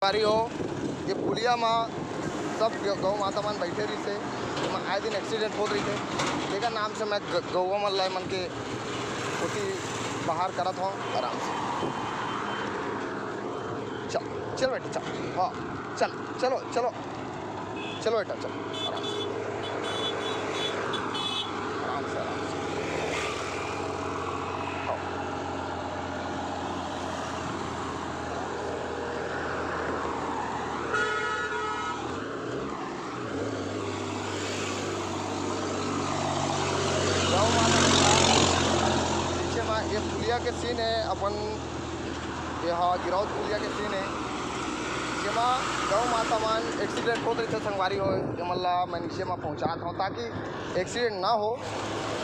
बारी हो ये पुलिया में सब गौ माता मन बैठे रही थे आए दिन एक्सीडेंट हो रही थे तेका नाम से मैं गौ मन लाए मन के उसी बाहर करत हूँ आराम से। चल चल बेटा चल, हाँ चल चलो चलो चलो बेटा चलो आराम से आराम से आराम से। हाँ गौ माता पीछे में ये पुलिया के सीन है अपन ये हाँ गिरौद पुलिया के सीन है जेमा गौ माता मन एक्सीडेंट हो रही थे संगवारी हो मल्ला मैं नीचे में पहुँचाता हूँ ताकि एक्सीडेंट ना हो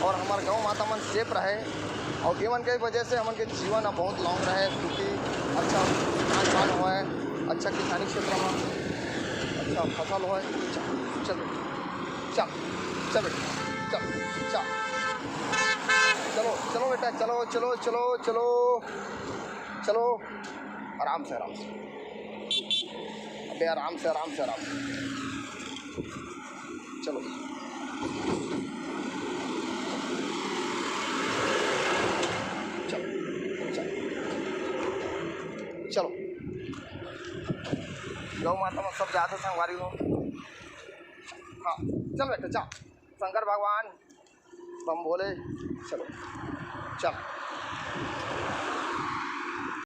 और हमारे गौ माता मन सेफ रहे और एमन के वजह से हमन के जीवन अब बहुत लॉन्ग रहे क्योंकि अच्छा खान पान हो अच्छा किसानी क्षेत्र में अच्छा फसल हो। चल चल चल बेटा चल चल चलो चलो बेटा चलो चलो चलो चलो चलो आराम से आराम से अबे आराम से आराम से आराम से चलो चलो चलो चलो गौ माता में सब जाते संगवारी हो। हाँ चल बेटा चल शंकर भगवान बम बोले चलो चल।